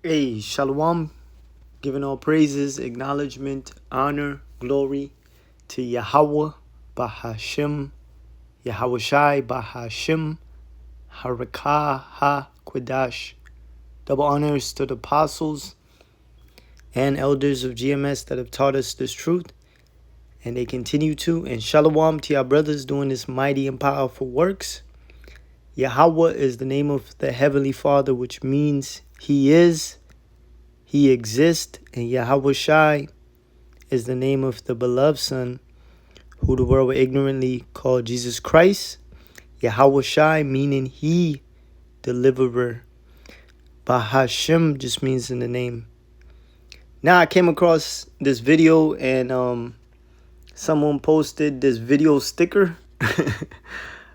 Hey, Shalom, giving all praises, acknowledgement, honor, glory to Yahweh, Bahashim, Yahweh Shai, Bahashim, Harakah HaQuadash. Double honors to the apostles and elders of GMS that have taught us this truth, and they continue to. And Shalom to our brothers doing this mighty and powerful works. Yahweh is the name of the Heavenly Father, which means He is, He exists, and Yahweh Shai is the name of the beloved Son, who the world will ignorantly call Jesus Christ. Yahweh Shai, meaning He, deliverer. Bahashim just means in the name. Now I came across this video and someone posted this video sticker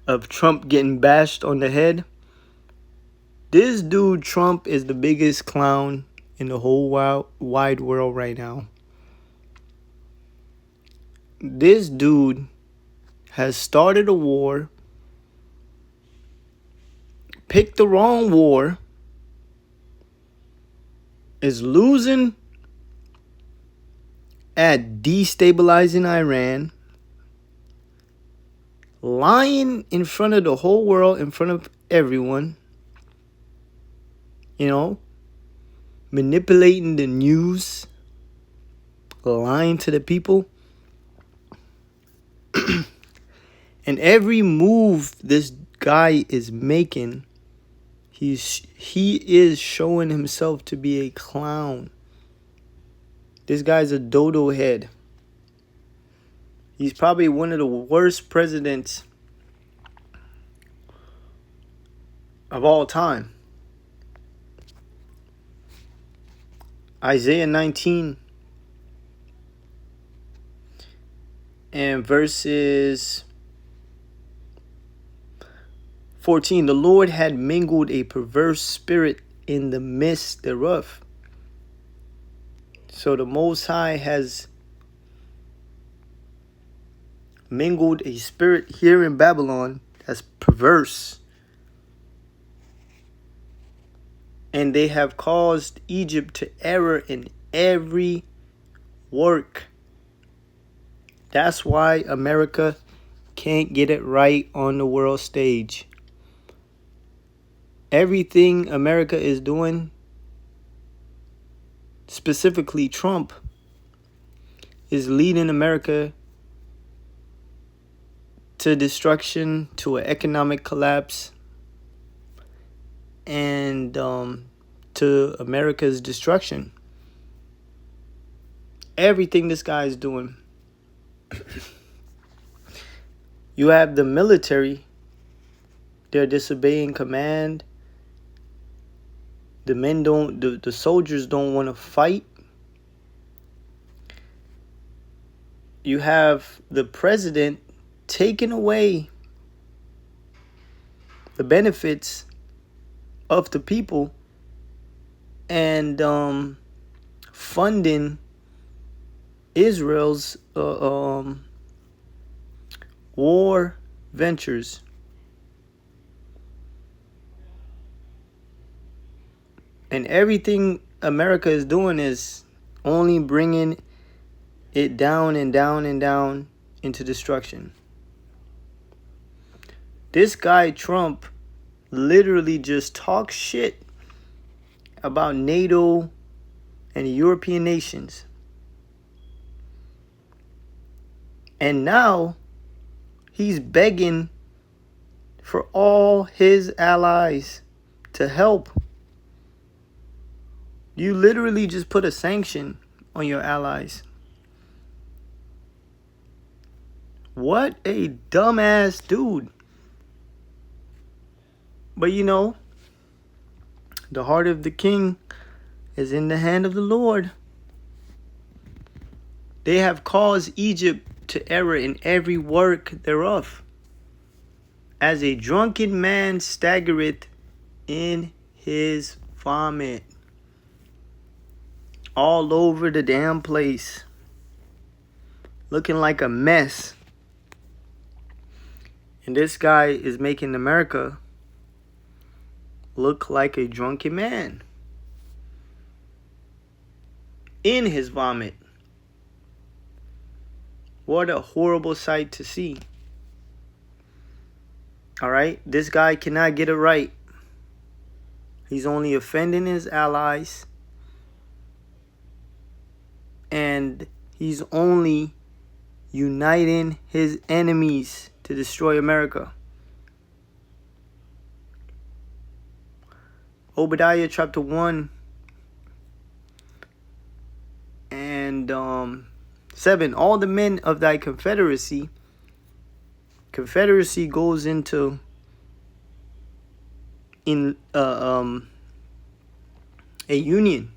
of Trump getting bashed on the head. This dude Trump is the biggest clown in the whole wide world right now. This dude has started a war, picked the wrong war, is losing at destabilizing Iran, lying in front of the whole world, in front of everyone, manipulating the news, lying to the people. And every move this guy is making, he is showing himself to be a clown. This guy's a dodo head. He's probably one of the worst presidents of all time. Isaiah 19 and verses 14. The Lord had mingled a perverse spirit in the midst thereof. So the Most High has mingled a spirit here in Babylon that's perverse. And they have caused Egypt to err in every work. That's why America can't get it right on the world stage. Everything America is doing, specifically Trump, is leading America to destruction, to an economic collapse, and to America's destruction. Everything this guy is doing. You have the military, they're disobeying command. The soldiers don't want to fight. You have the president taking away the benefits of the people and funding Israel's war ventures. And everything America is doing is only bringing it down and down and down into destruction. This guy Trump literally just talks shit about NATO and the European nations. And now he's begging for all his allies to help. You literally just put a sanction on your allies. What a dumbass dude. But the heart of the king is in the hand of the Lord. They have caused Egypt to err in every work thereof. As a drunken man staggereth in his vomit. All over the damn place. Looking like a mess. And this guy is making America look like a drunken man. in his vomit. What a horrible sight to see. Alright? This guy cannot get it right. He's only offending his allies. And he's only uniting his enemies to destroy America. Obadiah chapter 1 and 7. All the men of thy confederacy. Confederacy goes into a union.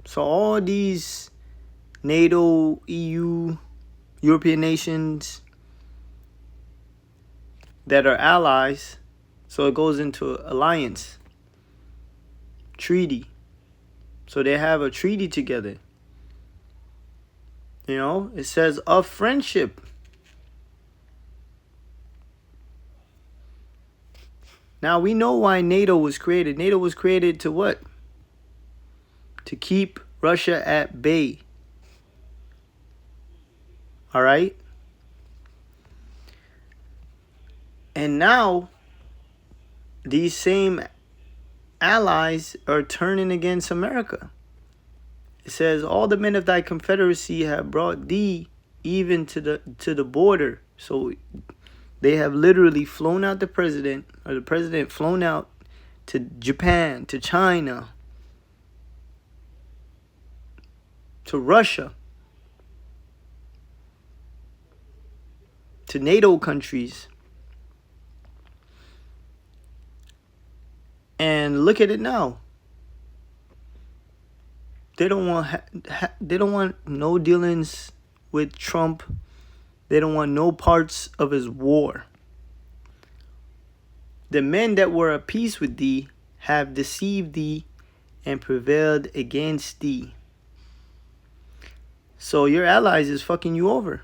So all these NATO, EU, European nations that are allies, so it goes into alliance, treaty. So they have a treaty together. You know, it says of friendship. Now we know why NATO was created. NATO was created to what? To keep Russia at bay. All right? And now these same allies are turning against America. It says all the men of thy confederacy have brought thee even to the border. So they have literally flown out the president, or the president flown out to Japan, to China, to Russia, to NATO countries. And look at it now. They don't want no dealings with Trump. They don't want no parts of his war. The men that were at peace with thee have deceived thee and prevailed against thee. So your allies is fucking you over.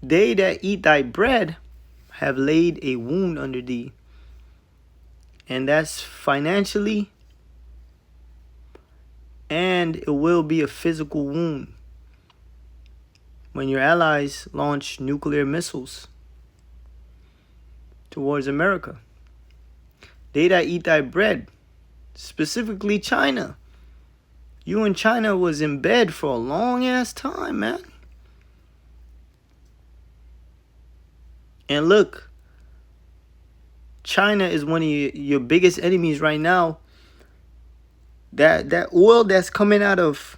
They that eat thy bread have laid a wound under thee. And that's financially, and it will be a physical wound when your allies launch nuclear missiles towards America. They that eat thy bread, specifically China. You and China was in bed for a long ass time, man. And look, China is one of your biggest enemies right now. That oil that's coming out of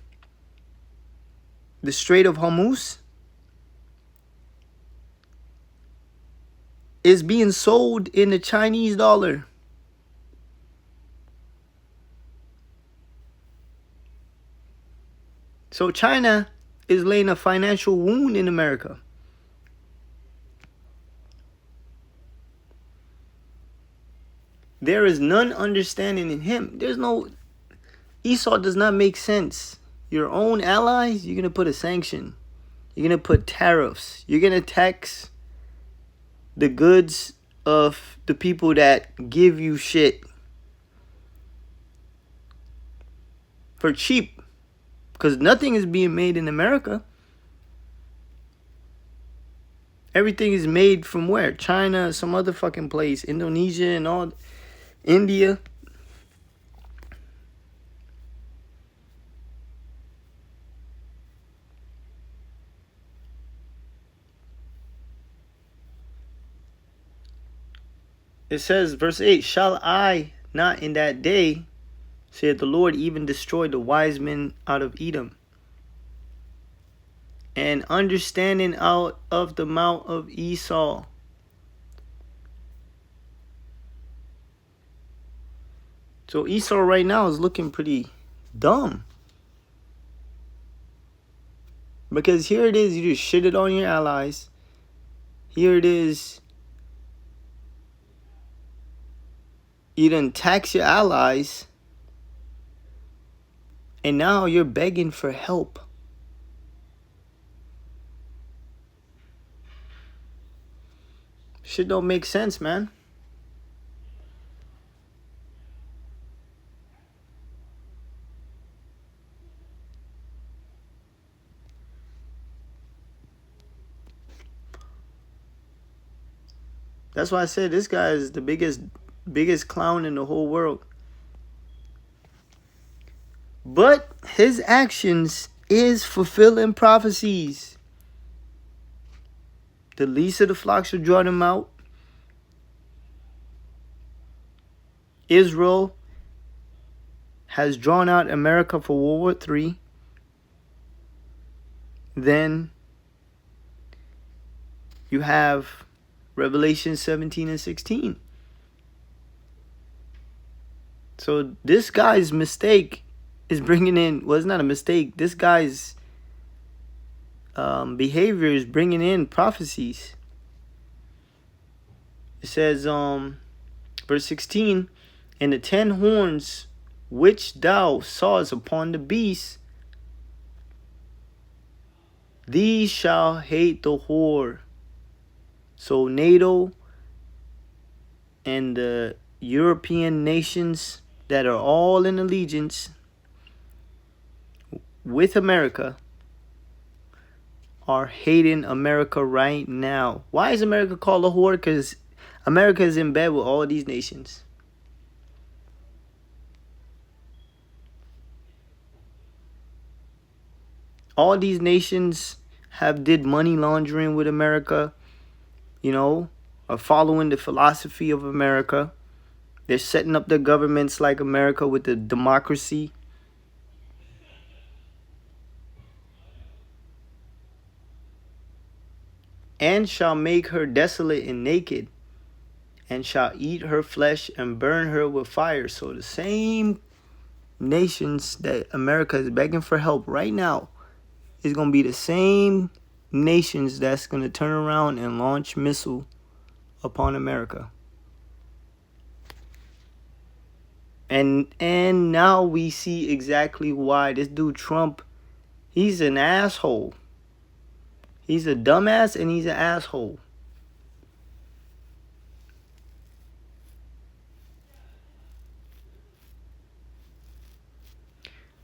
the Strait of Hormuz is being sold in the Chinese dollar. So China is laying a financial wound in America. There is none understanding in him. There's no... Esau does not make sense. Your own allies, you're going to put a sanction. You're going to put tariffs. You're going to tax the goods of the people that give you shit for cheap. Because nothing is being made in America. Everything is made from where? China, some other fucking place. Indonesia and all. India. It says, verse 8, shall I not in that day, said the Lord, even destroy the wise men out of Edom, and understanding out of the mouth of Esau. So Esau right now is looking pretty dumb. Because here it is, you just shitted on your allies. Here it is, you done tax your allies. And now you're begging for help. Shit don't make sense, man. That's why I said this guy is the biggest clown in the whole world. But his actions is fulfilling prophecies. The least of the flock shall draw them out. Israel has drawn out America for World War III. Then you have Revelation 17 and 16. So this guy's mistake is bringing in, well, it's not a mistake. This guy's behavior is bringing in prophecies. It says, verse 16, and the 10 horns which thou sawest upon the beast, these shall hate the whore. So NATO and the European nations that are all in allegiance with America are hating America right now. Why is America called a whore? Because America is in bed with all these nations. All these nations have did money laundering with America, are following the philosophy of America. They're setting up their governments like America with the democracy. And shall make her desolate and naked, and shall eat her flesh and burn her with fire. So the same nations that America is begging for help right now is going to be the same nations that's going to turn around and launch missile upon America. And now we see exactly why this dude Trump, he's an asshole. He's a dumbass and he's an asshole.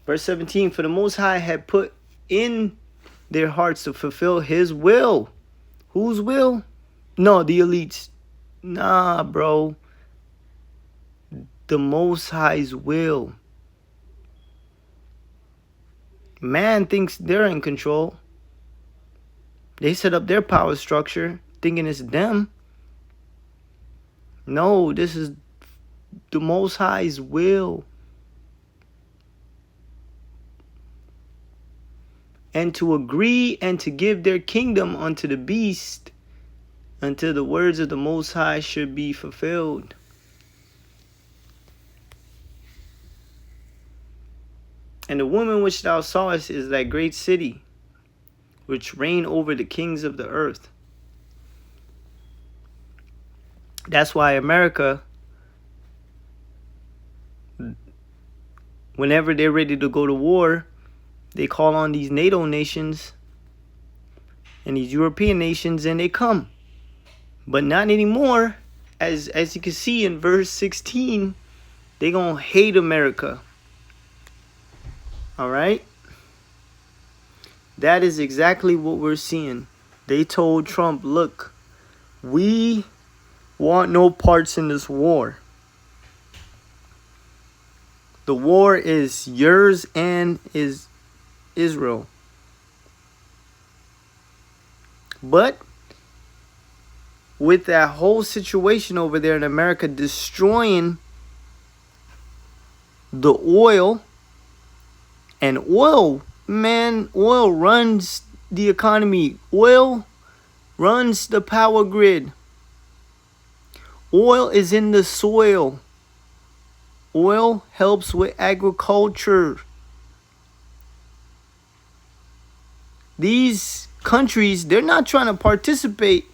Verse 17, for the Most High had put in their hearts to fulfill his will. Whose will? No, the elites. Nah, bro. The Most High's will. Man thinks they're in control. They set up their power structure thinking it's them. No, this is the Most High's will. And to agree and to give their kingdom unto the beast until the words of the Most High should be fulfilled. And the woman which thou sawest is that great city, which reign over the kings of the earth. That's why America, whenever they're ready to go to war, they call on these NATO nations and these European nations and they come. But not anymore. As you can see in verse 16, they're going to hate America. All right? That is exactly what we're seeing. They told Trump, look, we want no parts in this war. The war is yours and is Israel. But with that whole situation over there in America destroying the oil, and oil runs the economy. Oil runs the power grid. Oil is in the soil. Oil helps with agriculture. These countries, they're not trying to participate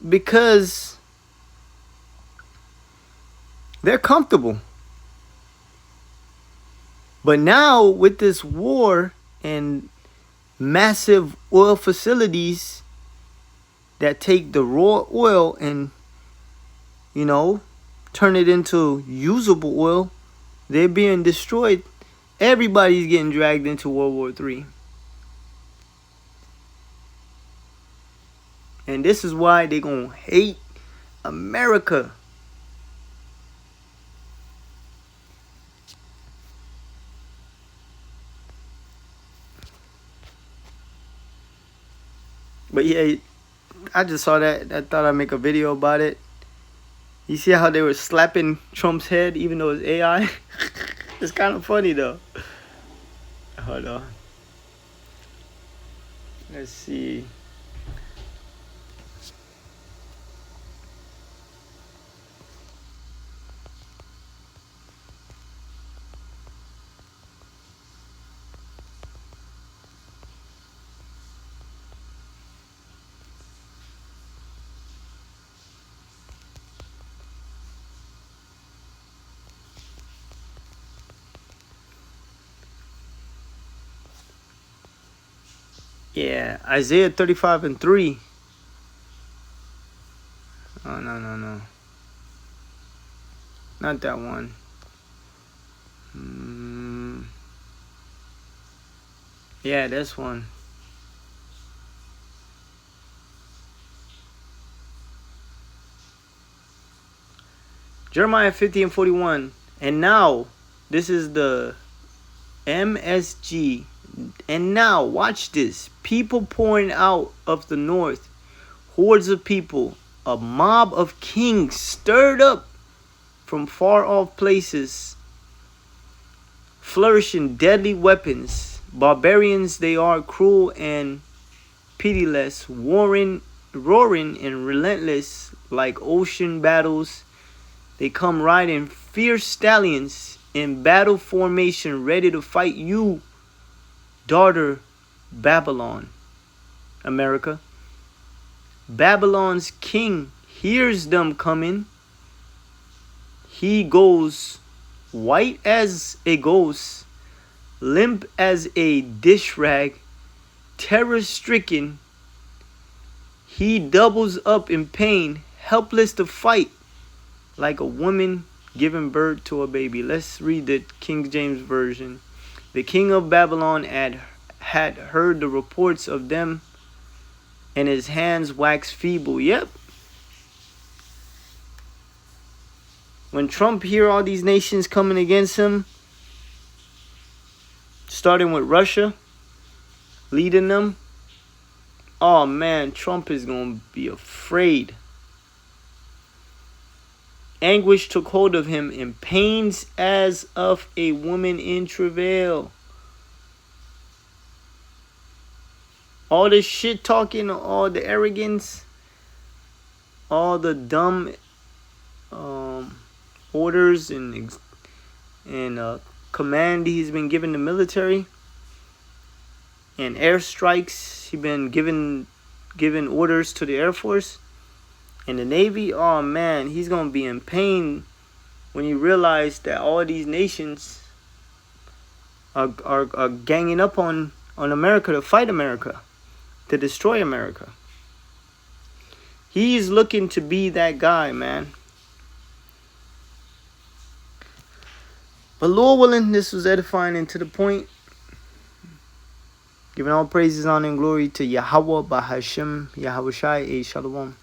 because they're comfortable. But now with this war and massive oil facilities, that take the raw oil and, you know, turn it into usable oil, they're being destroyed. Everybody's getting dragged into World War III. And this is why they're going to hate America. But yeah, I just saw that. I thought I'd make a video about it. You see how they were slapping Trump's head even though it's AI? It's kind of funny though. Hold on. Let's see. Yeah, Isaiah 35:3. Oh, no. Not that one. Yeah, this one. Jeremiah 50:41. And now, this is the MSG. And now, watch this. People pouring out of the north. Hordes of people. A mob of kings stirred up from far off places. Flourishing deadly weapons. Barbarians they are, cruel and pitiless. Roaring and relentless like ocean battles. They come riding fierce stallions in battle formation, ready to fight you, daughter Babylon, America. Babylon's king hears them coming. He goes white as a ghost, limp as a dish rag, terror-stricken. He doubles up in pain, helpless to fight, like a woman giving birth to a baby. Let's read the King James Version. The king of Babylon had heard the reports of them, and his hands waxed feeble. Yep. When Trump hear all these nations coming against him, starting with Russia, leading them, oh man, Trump is going to be afraid. Anguish took hold of him in pains as of a woman in travail. All the shit talking, all the arrogance, all the dumb orders and command he's been giving the military, and airstrikes he's been giving orders to the Air Force and the Navy. Oh man, he's gonna be in pain when you realize that all these nations are ganging up on America to fight America, to destroy America. He's looking to be that guy, man. But Lord willing, this was edifying and to the point. Giving all praises, honor, and glory to Yahweh, Bahashem, Yahweh Shai, Shalom.